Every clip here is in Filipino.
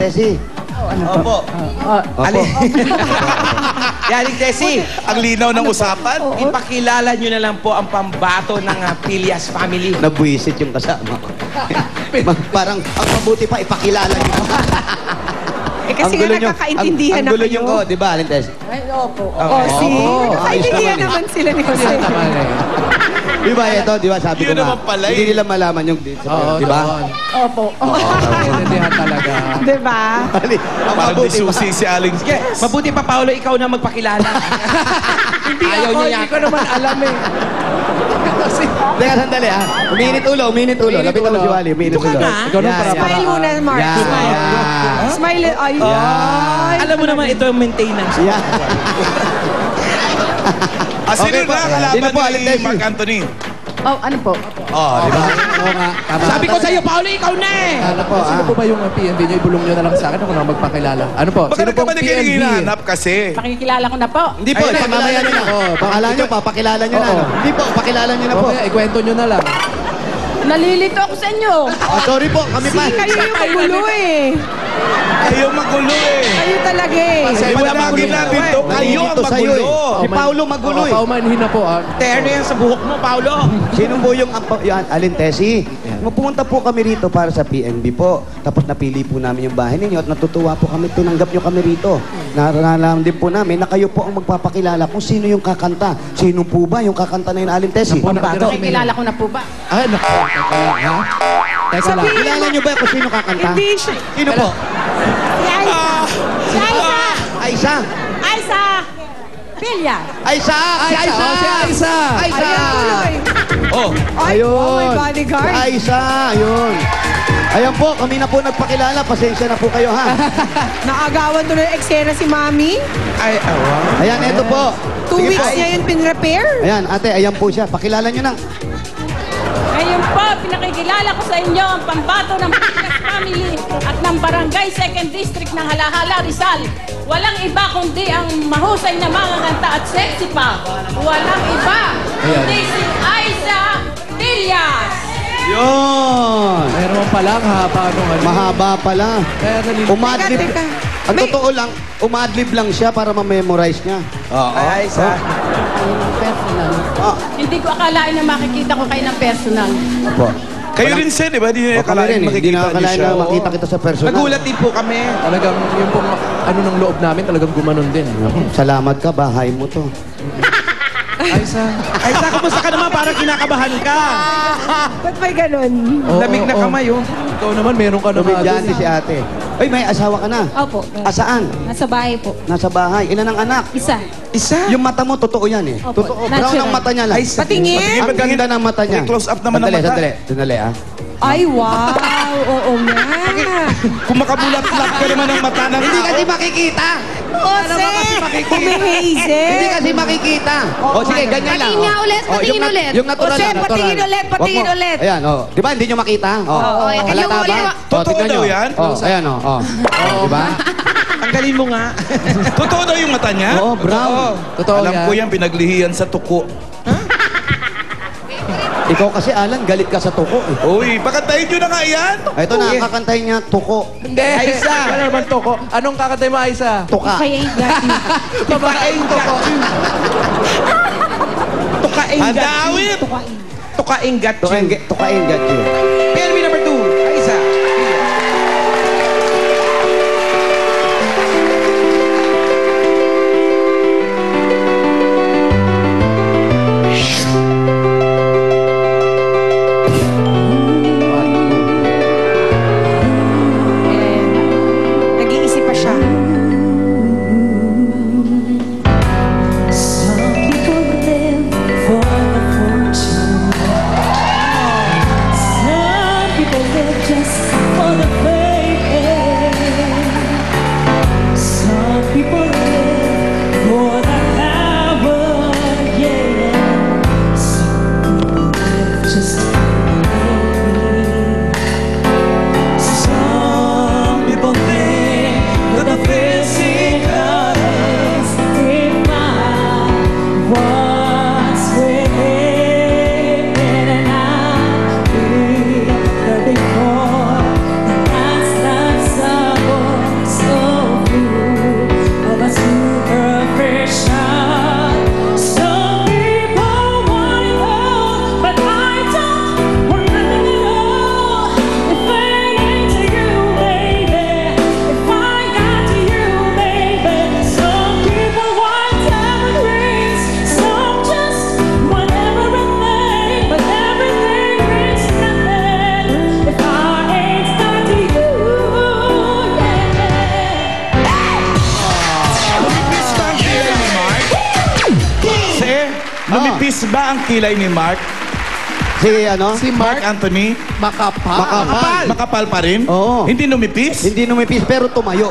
Tessie. Opo. Alin? Yaring Tessie, Ang linaw ng usapan. ipakilala nyo na lang po ang pambato ng Pilias family. Nabwisit yung kasama ko. Parang, ang mabuti pa, ipakilala niyo. Eh kasi nga nakakaintindihan na kayo. Ang gulo kayo. niyo ko, di ba, Alin Tessie? Ay, opo. Oo, See? ayos Nakakaintindihan naman naman sila ni Jose. Di ba, ito, di ba, sabi ko Yun nga, naman pala hindi nila malaman yung date. Di ba? Opo. Intindihan talaga. Di ba? Ang Parang mabuti pa. disusi si Aling. Sige, mabuti pa, Paolo, ikaw na magpakilala. Hindi Ayaw ako, niya hindi ko yata. naman alam eh. Kasi, Teka, sandali ha. Uminit ulo, uminit ulo. Uminit Lapitan mo ulo. si Wally, uminit Ito ka ulo. nga. ikaw nung para Smile muna, Mark. Yan, Smile. yan. Smile. Ay, ay. Alam mo naman, ito yung maintenance. Yan. Sino Okay po. na Sino kalaban po, Aling ni Tessie? Mark Anthony? Oh, ano po? Oh, di ba? Oo nga. Tama. Sabi ko sa'yo, Paolo, ikaw na eh! Ano po, sino po ba yung PNB nyo? Ibulong nyo na lang sa akin ako na magpakilala. Ano po? Baka Sino ka ba pong PNB? hinahanap kasi? Pakikilala ko na po. Hindi po, Ayun na, mamaya nyo na. Pakala nyo, papakilala nyo na. Oo. no? Hindi po, pakilala nyo na po. Okay, ikwento nyo na lang. Nalilito ako sa inyo. Sorry po, kami pa. Kayo yung magulo eh. Ayaw magulo eh. Kayo talaga eh. Palamagin natin to, kayo ang Nalilito sa'yo magulo. Si Paolo magulo eh. Paumanhin na po. Terno yan sa buhok mo, Paolo. Sino po yung yan, Alin Tessie? Pumunta po kami rito para sa PNB po. Tapos napili po namin yung bahay ninyo at natutuwa po kami, tinanggap nyo kami rito. Nararamdaman din po namin na kayo po ang magpapakilala kung sino yung kakanta. Sino po ba yung kakanta na yun, Alin Tessie? Pakikilala ko na po ba? Ay, naku. Teka lang, ha? Teka lang. Kilala nyo ba kung sino kakanta? Hindi siya. Sino po? Si Aiza. Si Aiza. Aisa. Aiza. Pilya. Aisa! Si Aisa! Si Aisa! Aisa! Ayan tuloy. Oh, Ay, oh my bodyguard. Si Aisa! Ayun. Ayan po, kami na po nagpakilala. Pasensya na po kayo, ha? Naagawan tuloy ng eksena si Mami. Ay, awa. Ayan, eto po. 2 Sige weeks po. niya yun pin-repair. Ayan, ate, ayan po siya. Pakilala nyo na. Ngayon po, pinakikilala ko sa inyo ang pambato ng Pilias Family at ng Barangay 2nd District ng Halahala, Rizal. Walang iba kundi ang mahusay na mga kanta at sexy pa. Walang iba kundi si Aiza Pilias. Yun. Meron pa lang ha, paano nga? Mahaba pala. Kaya nalilito. Umadlib. Teka. Ang totoo lang, umadlib lang siya para ma-memorize niya. Ay, sa... Hindi ko akalain na makikita ko kayo ng personal. Po. kayo rin Sen, di ba? Di Kami na akalain rin, hindi makikita na niyo akalain siya. na makita kita sa personal. Nagulat din po kami. Talagang yung pong ano ng loob namin, talagang gumanon din. Salamat ka, bahay mo to. Aisa. Ay, sa kumusta ka naman? Parang kinakabahan ka. Ba't may ganun? Lamig na kamay, oh. Ikaw naman, meron ka naman. Komedyante si ate. Ay, may asawa ka na. Opo. Asaan? Nasa bahay po. Nasa bahay. Ilan ang anak? Isa. Isa. Yung mata mo, totoo yan eh. Opo, Totoo. natural. Brown ang mata niya lang. Ay, sa- Patingin. Ang ganda ng mata niya. Close up naman ang Sandali, mata. Sandali, sandali ah. Ay, wow. Oo nga. Kung makabulat-lat ka naman ng mata ng Hindi tao. kasi makikita. Jose, umihazel. Hindi kasi makikita. O sige, ganyan lang. Patingin nga ulit, patingin yung ulit. Yung natural Jose, lang, natural. patingin ulit, patingin Wag mo. ulit. Ayan, oh. Di ba, hindi nyo makita? Oh. Oo, yung Halata uli, ba? Totoo tignan daw nyo. yan? Oh, ayan, oh. Oh. Di ba? Tanggalin mo nga. Totoo daw yung mata niya? Oo, brown. Totoo Alam yan. ko yan, pinaglihiyan sa tuko. Ikaw kasi, Alan, galit ka sa tuko eh. Uy, pakantayin nyo na nga yan. Ito na, ang kakantay niya, tuko. Hindi. Aisa. Wala naman toko. Anong kakatay mo, Aisa? Tuka. Kaya yung gati. Tukain got you. Tukain got you. Hadawit! Tukain got you. Tukain, got you. PNB number 2. Ay, isa. Nag-iisip pa siya. Some Numipis ba ang kilay ni Mark? Si ano? Si Mark Mark Anthony? Makapal. Makapal pa rin? Oo. Hindi numipis? Hindi numipis pero tumayo.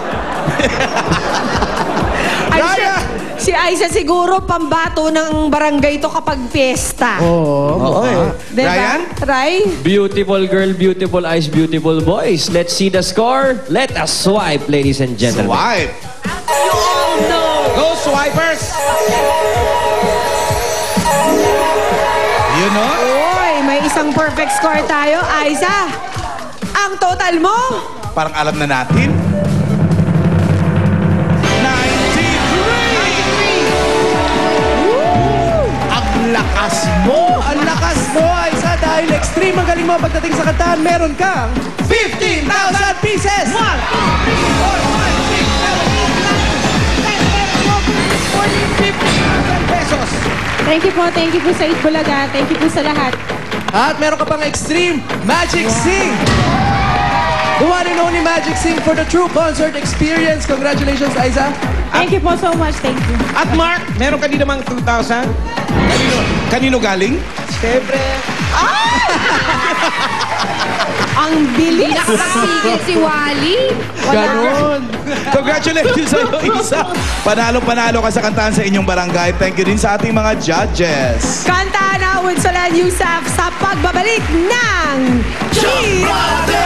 Ay, Raya! si Aiza siguro pambato ng barangay to kapag fiesta. Oo. Diba? Ryan? Ray? Beautiful girl, beautiful eyes, beautiful boys. Let's see the score. Let us swipe, ladies and gentlemen. Swipe. Go, swipers! You know? Uy, may isang perfect score tayo. Aiza, ang total mo? Parang alam na natin. 93! Ang lakas mo! Ang lakas mo, Aiza! Dahil extreme ang galing mo pagdating sa kantahan, meron kang 15,000 pieces! 1, 2, 3, 4, 5, 6, 7, 8, 9, 10, 11, 12, 13, 14, 15, 15,000 pesos! Thank you po sa Itbulaga. Thank you po sa lahat. At meron ka pang extreme Magic Sing! The one and only Magic Sing for the true concert experience. Congratulations, Aiza! Thank you po so much. Thank you. At Mark, meron ka din namang 2,000? Kanino galing? Siyempre. Ang bilis. Nakakasigil si Wally. Ganon! Congratulations sa iyo, Isa. Panalo-panalo ka sa kantahan sa inyong barangay. Thank you din sa ating mga judges. Kantahan na with Solen Yusuf sa pagbabalik ng Chirate